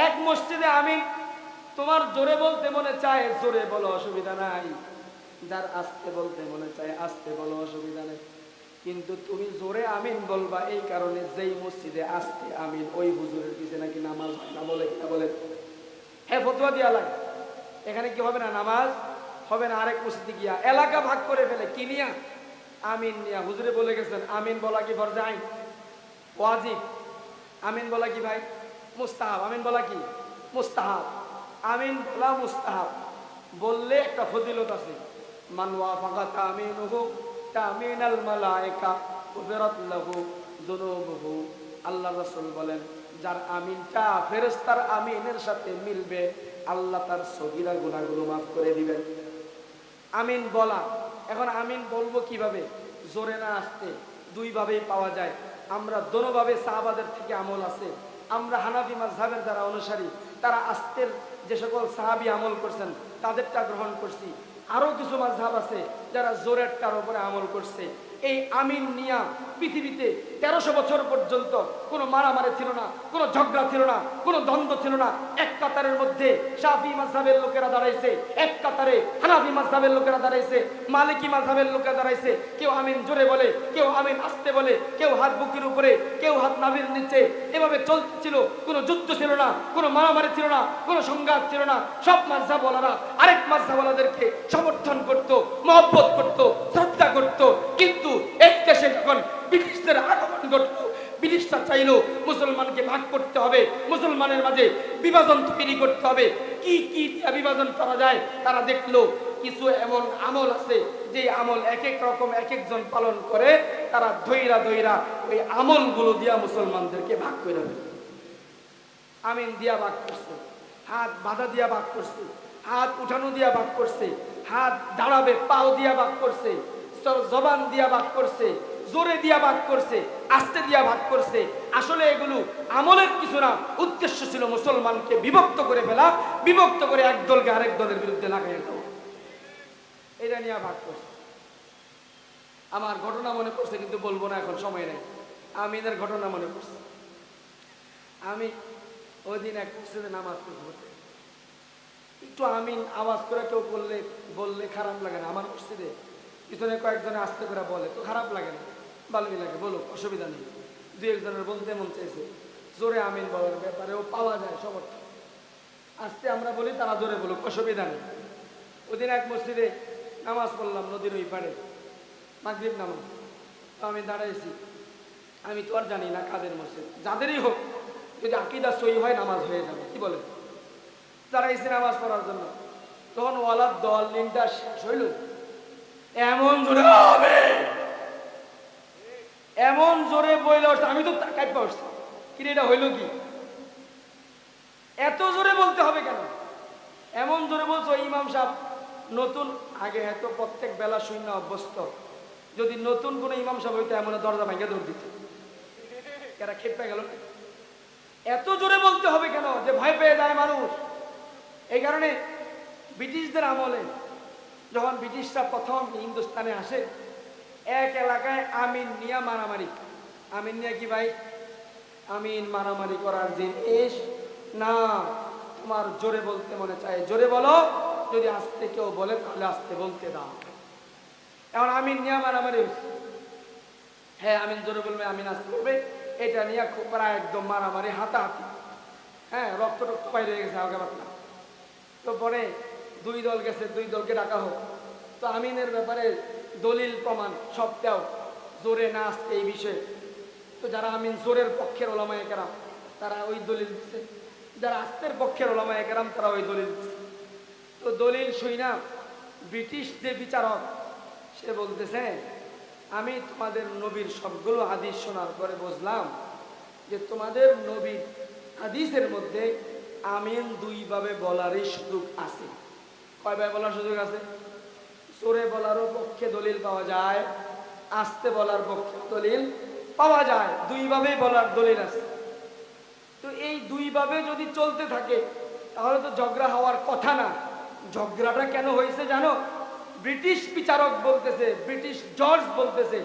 এক মসজিদে আমিন তোমার জোরে বলতে মনে চায় জোরে বলো, অসুবিধা নাই, যার আস্তে বলতে মনে চায় আস্তে বলো, অসুবিধা নেই। কিন্তু তুমি জোরে আমিন বলবা এই কারণে যেই মসজিদে আস্তে আমিন, ওই হুজুরের পিছনে নাকি নামাজ হয় না, বলে কিনা বলে? হ্যাঁ, ফতোয়া দিয়া লাগে, এখানে কি হবে না, নামাজ হবে না। আরেক মসজিদে গিয়া এলাকা ভাগ করে ফেলে, কি নিয়া? আমিন নিয়া। হুজুরে বলে গেছেন আমিন বলা কি ফরজ আইন, ওয়াজিব? আমিন বলা কি ভাই? মুস্তাহাব। আমিন বলা কি? মুস্তাহাব। আমিন বলা মুস্তাহাব, বললে একটা ফজিলত আছে, মান ওয়াফাকা তামিনুহু তামিনাল মালায়েকা গুফিরাত লাহু যুনুবুহু। আল্লাহ রাসূল বলেন, যার আমিনটা ফেরেশতার আমিনের সাথে মিলবে, আল্লাহ তার সগীরা গুনাহগুলো মাফ করে দিবেন। আমিন বলা। এখন আমিন বলবো কিভাবে? জোরে না আসতে, দুই ভাবেই পাওয়া যায়। আমরা দোনোভাবে সাহাবাদের থেকে আমল আছে। আমরা হানাফি মাযহাবের যারা অনুসারী, তারা আস্তের যে সকল সাহাবী আমল করছেন তাদেরটা গ্রহণ করছি। আরো কিছু মাযহাব আছে যারা জোরেরটার উপরে আমল করছে। এই আমিন নিয়া পৃথিবীতে 1300 বছর পর্যন্ত কোনো মারামারি ছিল না, কোনো ঝগড়া ছিল না, কোনো দ্বন্দ্ব ছিল না। এক কাতারের মধ্যে শাফি মাযহাবের লোকেরা দাঁড়াইছে, এক কাতারে হানাফি মাযহাবের লোকেরা দাঁড়াইছে, মালিকি মাযহাবের লোকেরা দাঁড়াইছে। কেউ আমিন জোরে বলে, কেউ আমিন আস্তে বলে, কেউ হাত বুকের উপরে, কেউ হাত নাভির নিচে, এভাবে চলছিল। কোনো যুদ্ধ ছিল না, কোনো মারামারি ছিল না, কোনো সংঘাত ছিল না। সব মাযহাবওয়ালারা আরেক মাযহাবওয়ালাদেরকে সমর্থন করত, মহব্বত করত, শ্রদ্ধা করত। কিন্তু এই দেশে যখন ব্রিটিশদের আগমন ঘটলো, ব্রিটিশরা চাইলো মুসলমানকে ভাগ করতে হবে, মুসলমানের মাঝে বিভাজন তৈরি করতে হবে। কি কি বিভাজন করা যায় তারা দেখলো, কিছু এমন আমল আছে যে আমল এক এক রকম এক একজন পালন করে, তারা ধৈরা ধৈরা ওই আমলগুলো দিয়া মুসলমানদেরকে ভাগ করে দেবে। আমিন দিয়া ভাগ করছে, হাত বাঁধা দিয়া ভাগ করছে, হাত উঠানো দিয়া ভাগ করছে, হাত দাঁড়াবে পাও দিয়া ভাগ করছে, জবান দিয়া ভাগ করছে, জোরে দিয়া ভাগ করছে, আস্তে দিয়া ভাগ করছে। আসলে এগুলো আমলের কিছু না, উদ্দেশ্য ছিল মুসলমানকে বিভক্ত করে ফেলা, বিভক্ত করে এক দলকে আরেক দলের বিরুদ্ধে লাগাই দেওয়া। এটা নিয়ে ভাগ করছে। আমার ঘটনা মনে পড়ছে, কিন্তু বলবো না, এখন সময় নেই। আমিনের ঘটনা মনে পড়ছে। আমি ওই দিন এক মসজিদে নামাজ পড়তে, একটু আমিন আওয়াজ করে কেউ বললে খারাপ লাগে না। আমার মসজিদে পিছনে কয়েকজনে আস্তে করে বলে তো খারাপ লাগে না, ভালোই লাগে, বলো, অসুবিধা নেই। দুই একজনের বলতে মন চাইছে, জোরে আমিন বলার ব্যাপারে ও পাওয়া যায় সমর্থন। আস্তে আমরা বলি, তারা জোরে বলুক, অসুবিধা নেই। ওদিন এক মসজিদে নামাজ পড়লাম, নদীর ওই পাড়ে, মাগরিব নামাজ। তো আমি দাঁড়াইছি, আমি তো আর জানি না কাদের মসজিদ, যাদেরই হোক, যদি আকীদা সহি হয় নামাজ হয়ে যাবে। কি বলে? তারা এসে নামাজ পড়ার জন্য, তখন ওয়ালার দল নিনটা শেষ হইল, এমন জোরে হবে, এমন জোরে বইলে উঠছে, আমি তো কাঁপা উঠছি, কি এটা হইল কি? এত জোরে বলতে হবে কেন? এমন জোরে বলছো ইমাম সাহেব নতুন, আগে এত প্রত্যেক বেলা শূন্য অভ্যস্ত, যদি নতুন কোনো ইমাম সাহেব হইতো এমন দরজা ভাঙে দৌড় দিত, এরা খেপে গেল। এত জোরে বলতে হবে কেন যে ভয় পেয়ে যায় মানুষ? এই কারণে ব্রিটিশদের আমলে যখন ব্রিটিশরা প্রথম হিন্দুস্তানে আসে, এক এলাকায় আমিন নিয়া মারামারি। আমিন নিয়া কি ভাই? আমিন মারামারি করার জিনিস না, তোমার জোরে বলতে মনে চায় জোরে বলো, যদি আস্তে কেউ বলে তাহলে আস্তে বলতে দাও। এখন আমিন নিয়া মারামারি হয়েছে, হ্যাঁ আমিন জোরে বলবে, আমিন আস্তে বলবে, এটা নিয়ে খুব প্রায় একদম মারামারি, হাতাহাতি, হ্যাঁ রক্ত টক্ত বাইরে গেছে হালকা পাতলা। তো পরে দুই দল গেছে, দুই দলকে ডাকা হোক, তো আমিনের ব্যাপারে দলিল প্রমাণ সব দেও, জোরে না আসতে এই বিষয়ে। তো যারা আমিন জোরের পক্ষের ওলামায়ে কেরাম তারা ওই দলিল দিচ্ছে, যারা আস্তের পক্ষের ওলামায়ে কেরাম তারা ওই দলিল দিচ্ছে। তো দলিল শুই না, ব্রিটিশ যে বিচারক সে বলতেছে, আমি তোমাদের নবীর সবগুলো হাদিস শোনার পরে বুঝলাম যে তোমাদের নবীর হাদিসের মধ্যে আমিন দুইভাবে বলারই সুযোগ আছে। কয়ভাবে বলার সুযোগ আছে? জোরে বলারও পক্ষে দলিল পাওয়া যায়, আস্তে বলার পক্ষে দলিল পাওয়া যায়, দুইভাবেই বলার দলিল আছে। তো এই দুইভাবে যদি চলতে থাকে তাহলে তো ঝগড়া হওয়ার কথা না। ঝগড়াটা কেন হয়েছে জানো? ব্রিটিশ বিচারক বলতেছে, ব্রিটিশ জজ বলতেছে,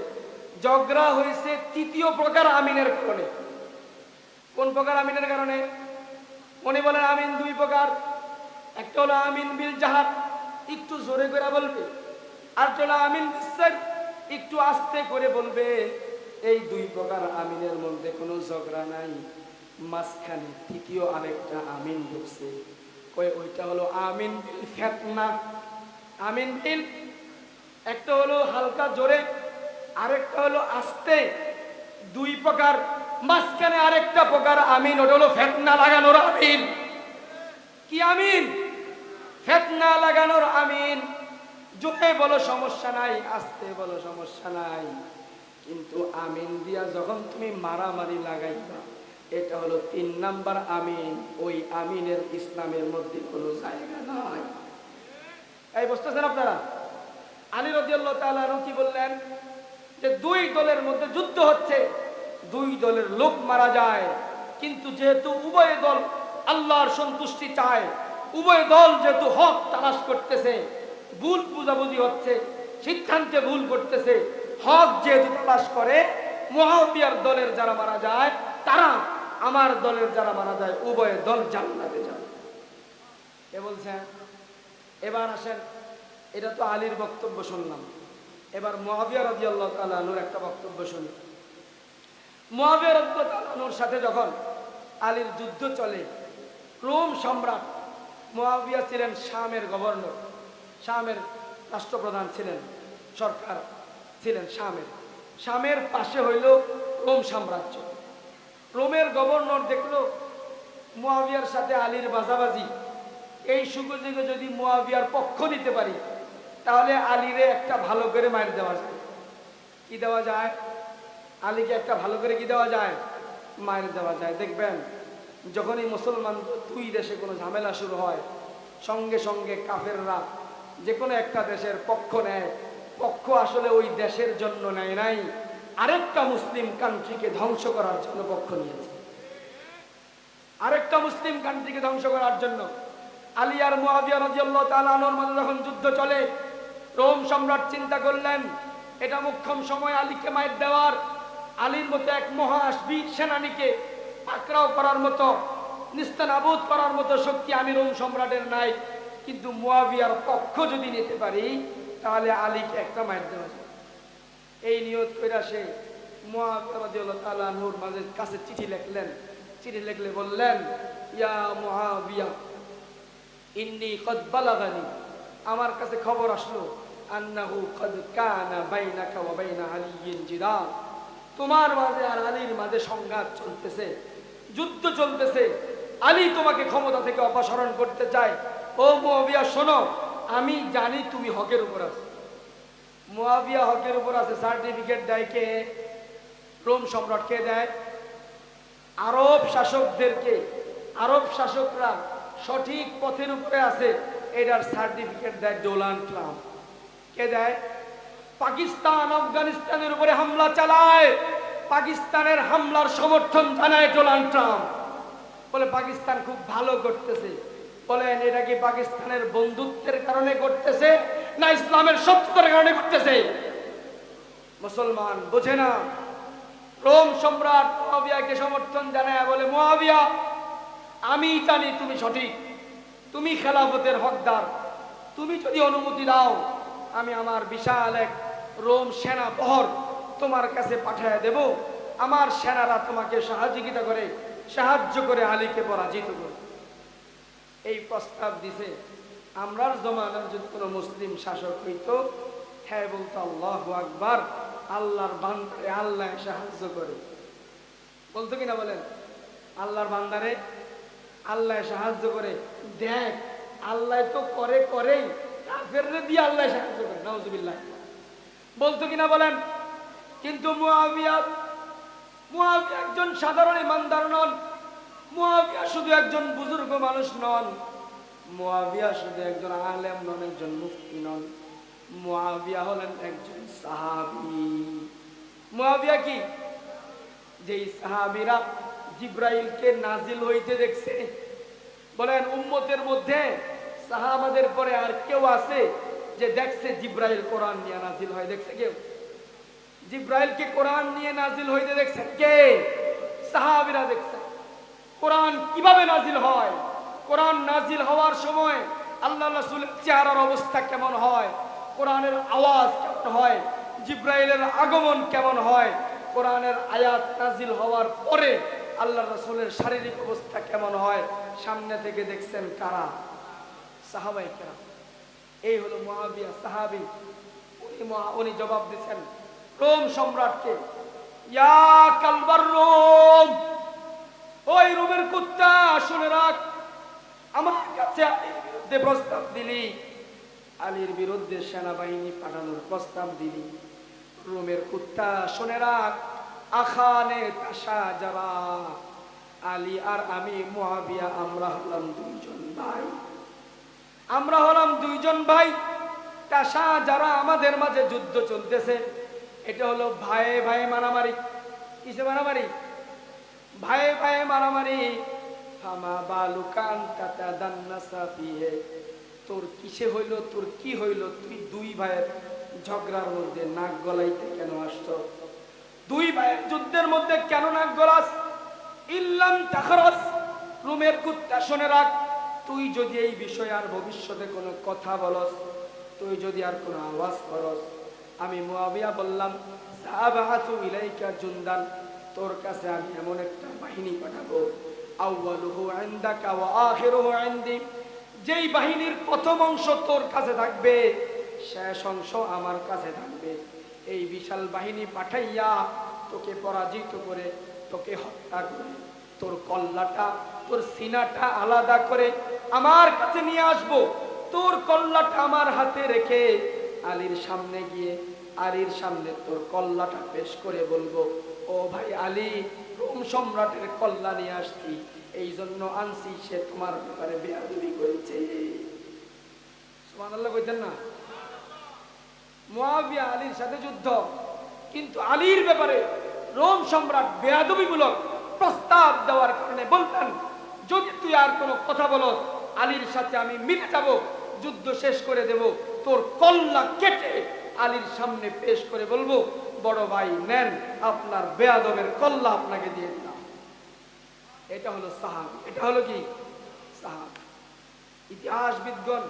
ঝগড়া হয়েছে তৃতীয় প্রকার আমিনের কারণে। কোন প্রকার আমিনের কারণে? উনি বলেন আমিন দুই প্রকার, একটা হলো আমিন বিল জাহার, একটু জোরে করে বলবে, আর হলো আমিন বিসর, একটু আস্তে করে বলবে। এই দুই প্রকার আমিনের মধ্যে কোনো ঝগড়া নাই, মাঝখানে তৃতীয় আরেকটা আমিন ঢুকছে, ওইটা হলো আমিন বিল ফিতনা। আমিন বিল, একটা হলো হালকা জোরে, আরেকটা হলো আস্তে, দুই প্রকার, মাঝখানে আরেকটা প্রকার আমিন, ওটা হলো ফিতনা লাগানোর আমিন। কি আমিন? ফিতনা লাগানোর আমিন। জোরে বলো সমস্যা নাই, আস্তে বলো সমস্যা নাই, কিন্তু আমিন দিয়া যখন তুমি মারামারি লাগাইবা, এটা হলো 3 নাম্বার আমিন। ওই আমিনের ইসলামের মধ্যে কোনো জায়গা নাই। এই বুঝতেছেন আপনারা? আলী রাদিয়াল্লাহু তাআলা আনহু কি বললেন? যে দুই দলের মধ্যে যুদ্ধ হচ্ছে, দুই দলের লোক মারা যায়, কিন্তু যেহেতু উভয় দল আল্লাহর সন্তুষ্টি চায়, উভয় দল যেহেতু হক তালাশ করতেছে, ভুল বুঝাবুঝি হচ্ছে, সিদ্ধান্তে ভুল করতেছে, হক যেহেতু তালাশ করে, মুআবিয়ার দলের যারা মারা যায় তারা, আমার দলের যারা মারা যায়, উভয় দল জান্নাতে যাবে। কে বলছেন? এবার আসেন, এটা তো আলীর বক্তব্য শুনলাম, এবার মুআবিয়া রাদিয়াল্লাহু তাআলা আনহুর একটা বক্তব্য শুনি। মুআবিয়া রাদিয়াল্লাহু তাআলা আনহুর সাথে যখন আলীর যুদ্ধ চলে, রোম সম্রাট মুআবিয়া ছিলেন শামের গভর্নর, শামের রাষ্ট্রপ্রধান ছিলেন, সরকার ছিলেন শামের। শামের পাশে হইল রোম সাম্রাজ্য। রোমের গভর্নর দেখলো মুআবিয়ার সাথে আলীর বাজাবাজি, এই সুযোগে যদি মুআবিয়ার পক্ষ নিতে পারি তাহলে আলীরে একটা ভালো করে মার দেওয়া যায়। কি দেওয়া যায়? আলীকে একটা ভালো করে কি দেওয়া যায়? মার দেওয়া যায়। দেখবেন যখনই মুসলমান দুই দেশে কোনো ঝামেলা শুরু হয়, সঙ্গে সঙ্গে কাফেররা যে কোনো একটা দেশের পক্ষ নেয়। পক্ষ আসলে ওই দেশের জন্য নেয় নাই, আরেকটা মুসলিম কান্ট্রিকে ধ্বংস করার জন্য পক্ষ নিয়েছে, আরেকটা মুসলিম কান্ট্রিকে ধ্বংস করার জন্য। আলী আর মুআবিয়া রাদিয়াল্লাহু তাআলা আনহুর মধ্যে যখন যুদ্ধ চলে, রোম সম্রাট চিন্তা করলেন এটা মুখ্যম সময় আলীকে মার দেওয়ার। আলীর মতো এক মহাবীর সেনানীকে পাকড়াও করার মতো, নিস্তানাবুদ করার মতো শক্তি আমি রোম সম্রাটের নাই, কিন্তু মুআবিয়ার পক্ষ যদি নিতে পারি তাহলে আলীকে একটা মার দেওয়া যায়। এই নিয়ত করে সে মুআবিয়া রাদিয়াল্লাহু তাআলা আনহুর মাঝে কাছে চিঠি লিখলেন। চিঠি লিখলে বললেন, ইয়া মুআবিয়া ইন্নী কদ বালাগানি, আমার কাছে খবর আসলো, আন্নাহু কদ কানা বাইনাকা ওয়া বাইনা আলিয়্যিন জিদাল, তোমার মাঝে আর আলীর মাঝে সংঘাত চলতেছে, যুদ্ধ চলতেছে, আলী তোমাকে ক্ষমতা থেকে অপসারণ করতে চায়। ও মুআবিয়া শোনো, আমি জানি তুমি হকের উপর আছো। মুআবিয়া হকের উপর আছে, সার্টিফিকেট দেয় কে? রোম সম্রাটকে দেয়। আরব শাসকদেরকে, আরব শাসকরা সঠিক পথের উপরে আছে এটার সার্টিফিকেট দেয় ডোনাল্ড ট্রাম্প। কে দেয়? পাকিস্তান আফগানিস্তানের উপরে হামলা চালায়, পাকিস্তানের হামলার সমর্থন জানায় ডোনাল্ড ট্রাম্প। বলে পাকিস্তান খুব ভালো করতেছে। বলেন এটা কি পাকিস্তানের বন্ধুত্বের কারণে করতেছে না ইসলামের শত্রুতার কারণে করতেছে? মুসলমান বোঝে না। রোম সম্রাট মুআবিয়াকে সমর্থন জানায়, বলে মুআবিয়া আমি জানি তুমি সঠিক, তুমি খেলাফতের হকদার, তুমি যদি অনুমতি দাও আমি আমার বিশাল এক রোম সেনা বহর তোমার কাছে পাঠিয়ে দেব। আমার সেনারা তোমাকে সাহায্য করে আলীকে পরাজিত করে। এই প্রস্তাব দিছে। আমরার জমানার যদি কোনো মুসলিম শাসক হইতো, হ্যাঁ বলতো আল্লাহু আকবার, আল্লাহর বান্দারে আল্লাহ সাহায্য করে। বলতো কিনা বলেন? আল্লাহর বান্দারে আল্লাহ সাহায্য করে। দেখ আল্লাহ তো করেই, কাফেররে দিয়ে আল্লাহ সাহায্য করে। নাউজুবিল্লাহ। বলতো কিনা বলেন? কিন্তু মুআবিয়া একজন সাধারণ ইমানদার নন। মুআবিয়া শুধু একজন বুজুর্গ মানুষ নন। মুআবিয়া শুধু একজন আলেম নন, একজন মুফতি নন। মুআবিয়া হলেন একজন সাহাবী। মুআবিয়া কি? যেই সাহাবীরা জিব্রাইলকে নাজিল হইতে দেখছে। বলেন উম্মতের মধ্যে সাহাবাদের পরে আর কেউ আছে যে দেখছে জিব্রাইল কোরআন নিয়ে নাজিল হয়? দেখছে কেউ? জিব্রাইলকে কোরআন নিয়ে নাজিল হইতে দেখছেন কে? সাহাবীরা দেখছেন। কোরআন কিভাবে নাজিল হয়, কোরআন নাজিল হওয়ার সময় আল্লাহ রাসূলের চেহারার অবস্থা কেমন হয়, কোরআনের আওয়াজ কেমন হয়, জিব্রাইলের আগমন কেমন হয়, কোরআনের আয়াত নাজিল হওয়ার পরে আল্লাহ রাসূলের শারীরিক অবস্থা কেমন হয়, সামনে থেকে দেখছেন কারা? সাহাবায়ে কেরাম। এই হলো মুআবিয়া সাহাবী। উনি জবাব দিচ্ছেন রোম সম্রাটকে, ইয়া কালবার রোম, ওই রোমের কুত্তা শুনে রাখ, আমার কাছে আলীর বিরুদ্ধে প্রস্তাব দিলি, আলীর বিরুদ্ধে সেনাবাহিনী পাঠানোর প্রস্তাব দিলি। রোমের কুত্তা শুনে রাখ, আখানে তাসা যারা, আলী আর আমি মুআবিয়া আমরা হলাম দুইজন ভাই। আমরা হলাম দুইজন ভাই। তাসা যারা, আমাদের মাঝে যুদ্ধ চলতেছে। এটা হলো ভাইয়ে ভাইয়ে মারামারি। কিসে মারামারি? ভাইয়ে ভাইয়ে মারামারি। ফামা বালুকা আনতা তাদান্নাসা ফিহি, তোর কিসে হইল, তোর কি হইল? তুই দুই ভাইয়ের ঝগড়ার মধ্যে নাক গলাইতে কেন আসছ? দুই ভাইয়ের যুদ্ধের মধ্যে কেন নাক গলাস? ইল্লাম তাখরাস, রোমের কুত্তা শুনে রাখ, তুই যদি এই বিষয়ে আর ভবিষ্যতে কোনো কথা বলস, তুই যদি আর কোনো আওয়াজ করস, আমি মুআবিয়া বললাম সাবাহাতু ইলাইকা জুনদান, তোর কাছে আমি এমন একটা বাহিনী পাঠাবো, আউয়ালুহু ইনদাকা ওয়া আখিরুহু ইনদি, যেই বাহিনীর প্রথম অংশ তোর কাছে থাকবে, শেষ অংশ আমার কাছে থাকবে। এই বিশাল বাহিনী পাঠাইয়া তোকে পরাজিত করে, তোকে হত্যা করে, তোর কল্লাটা, তোর সিনাটা আলাদা করে আমার কাছে নিয়ে আসবো। তোর কল্লাটা আমার হাতে রেখে আলীর সামনে গিয়ে আলীর সামনে তোর কল্লাটা পেশ করে বলবো, ও ভাই আলী, রোম সম্রাটের কল্লা নিয়ে আসছি, এই জন্য আনছি, সে তোমার ব্যাপারে বেয়াদবি করেছে। সুবহানাল্লাহ কইতেন না? মুআবিয়া আলীর সাথে যুদ্ধ, কিন্তু আলীর ব্যাপারে রোম সম্রাট বেয়াদবিমূলক প্রস্তাব দেওয়ার কারণে বলতেন, যদি তুই আর কোনো কথা বলস, আলীর সাথে আমি মিলে যাব, যুদ্ধ শেষ করে দেব, তোর কল্লা কেটে আলীর সামনে পেশ করে বলবো, বড় ভাই নেন আপনার বেয়াদবের কল্লা আপনাকে দিয়ে দিলাম। এটা হলো সাহাবী। এটা হলো কি? সাহাবী। ইতিহাসবিদগণ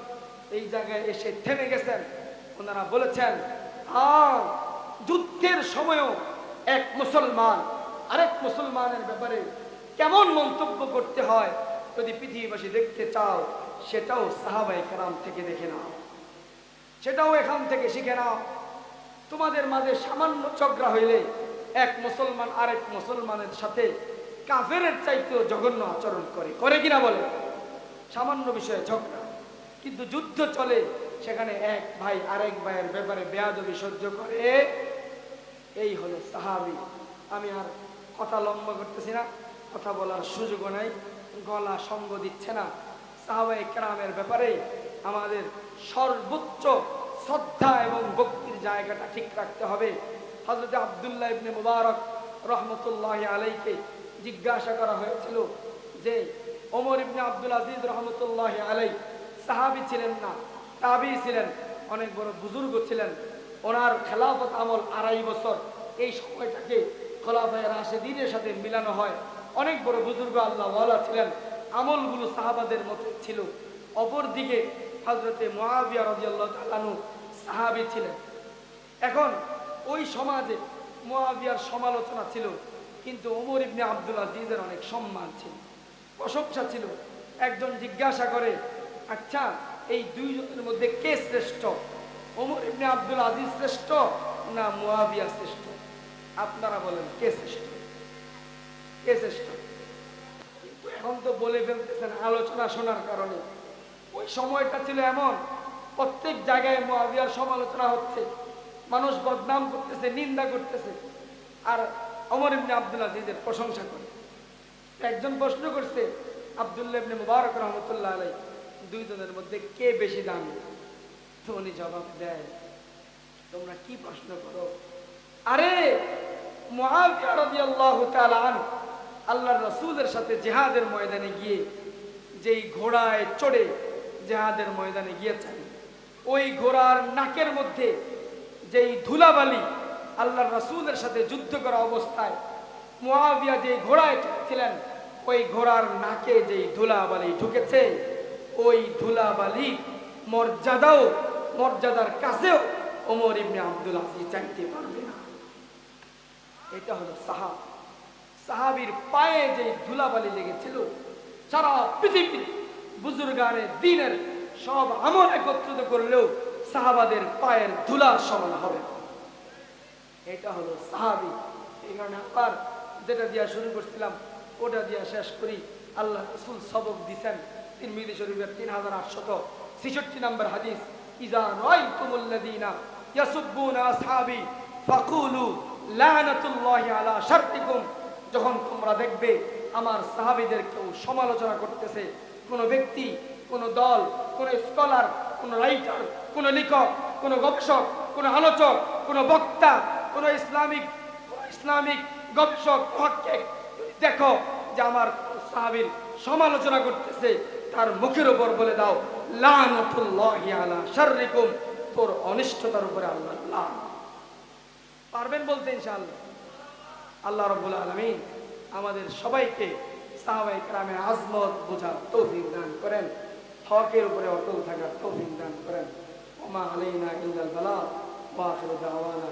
এই জায়গায় এসে থেমে গেছেন। ওনারা বলেছেন, যুদ্ধের সময়ও এক মুসলমান আরেক মুসলমানের ব্যাপারে কেমন মন্তব্য করতে হয় যদি পৃথিবীবাসী দেখতে চাও, সেটাও সাহাবায়ে কেরাম থেকে দেখে নাও, সেটাও এখান থেকে শিখে নাও। তোমাদের মাঝে সামান্য ঝগড়া হইলে এক মুসলমান আরেক মুসলমানের সাথে কাফেরের চাইতেও জঘন্য আচরণ করে, করে কিনা বলে? সামান্য বিষয়ে ঝগড়া, কিন্তু যুদ্ধ চলে, সেখানে এক ভাই আরেক ভাইয়ের ব্যাপারে বেয়াদবি সহ্য করে। এই হলো সাহাবী। আমি আর কথা লম্বা করতেছি না, কথা বলার সুযোগও নাই, গলা সঙ্গ দিচ্ছে না। সাহাবায়ে কেরামের ব্যাপারে আমাদের সর্বোচ্চ শ্রদ্ধা এবং ভক্তির জায়গাটা ঠিক রাখতে হবে। হযরত আব্দুল্লাহ ইবনে মুবারক রহমতুল্লাহি আলাইহিকে জিজ্ঞাসা করা হয়েছিল যে ওমর ইবনে আব্দুল আজিজ রহমতুল্লাহি আলাইহি সাহাবী ছিলেন না, তাবী ছিলেন, অনেক বড় বুজুর্গ ছিলেন, ওনার খেলাফত আমল 2.5 বছর, এই সময়টাকে খোলাফায়ে রাশিদিনের সাথে মিলানো হয়। অনেক বড় বুজুর্গ আল্লাহ ওয়ালা ছিলেন, আমলগুলো সাহাবাদের মতো ছিল। অপরদিকে হযরতে মুআবিয়া রাদিয়াল্লাহু তাআলা আনহু সাহাবী ছিলেন। এখন ওই সমাজে মুআবিয়ার সমালোচনা ছিল, কিন্তু ওমর ইবনে আব্দুল আজিজের অনেক সম্মান ছিল, প্রশংসা ছিল। একজন জিজ্ঞাসা করে, আচ্ছা এই দুইজনের মধ্যে কে শ্রেষ্ঠ, ওমর ইবনে আব্দুল আজিজ শ্রেষ্ঠ না মুআবিয়া শ্রেষ্ঠ? আপনারা বলেন কে শ্রেষ্ঠ, কে শ্রেষ্ঠ? কিন্তু এখন তো বলে ফেলতেছেন আলোচনা শোনার কারণে। ওই সময়টা ছিল এমন, প্রত্যেক জায়গায় মুআবিয়ার সমালোচনা হচ্ছে, মানুষ বদনাম করতেছে, নিন্দা করতেছে, আর ওমর ইবনে আব্দুল আজিজের প্রশংসা করে। একজন প্রশ্ন করছে, আব্দুল্লাহ ইবনে মুবারক রহমতুল্লাহ আলাইহি, দুইজনের মধ্যে কে বেশি দামি? তো উনি জবাব দেয়, তোমরা কি প্রশ্ন করো? আরে মুআবিয়া রাদিয়াল্লাহু তাআলা আনহু আল্লাহর রাসূলের সাথে জিহাদের ময়দানে গিয়ে যেই ঘোড়ায় চড়ে জিহাদের ময়দানে গিয়েছেন, ওই ঘোড়ার নাকের মধ্যে যেই ধুলাবালি, আল্লাহর রাসূলের সাথে যুদ্ধ করা অবস্থায় মুআবিয়া যেই ঘোড়ায় চড়েছিলেন, ওই ঘোড়ার নাকে যেই ধুলাবালি ঢুকেছে, ওই ধুলাবালি মর্যাদার কাছেও ওমর ইবনে আব্দুল আজিজ চাইতে পারবে না। এটা হলো সাহাবীর পায়ে যে ধুলাবালি লেগেছিল, সারা পৃথিবীর বুজুর্গানে দ্বীনের সব আমল একত্রিত করলেও সাহাবাদের পায়ের ধুলার সমান হবে। এটা হলো সাহাবী। এই কারণে আবার যেটা দিয়া শুরু করছিলাম ওটা দিয়া শেষ করি। আল্লাহ রাসূল সবক দিয়েছেন তিরমিজি শরীফের 3866 নম্বর হাদিস, ইজা রাআইতুমুল্লাযীনা ইয়াসুব্বুনা আসহাবী ফাকুলু লানাতুল্লাহি আলা শারতিকুম, যখন তোমরা দেখবে আমার সাহাবীদের কেউ সমালোচনা করতেছে, কোন ব্যক্তি, কোন দল, কোন স্কলার, কোন রাইটার, কোন লেখক, কোন গবেষক, কোন আলোচক, কোন বক্তা, কোন ইসলামিক গবেষক, মুহাক্কিক, দেখো যে আমার সাহাবীর সমালোচনা করতেছে, তার মুখের উপর বলে দাও লানাতুল্লাহি আলা শাররিকুম, তোর অনিষ্টতার উপরে আল্লাহর লানত। পারবেন বলতে ইনশাআল্লাহ? আল্লাহ রাব্বুল আলামিন আমাদের সবাইকে সাহাবায়ে কেরামের আজমত বোঝার তৌফিক দান করেন, হকের উপরে অটল থাকার তৌফিক দান করেন। ওয়া মা আলাইনা ইল্লাল বালাগ ওয়া আখিরু দাওয়ানা।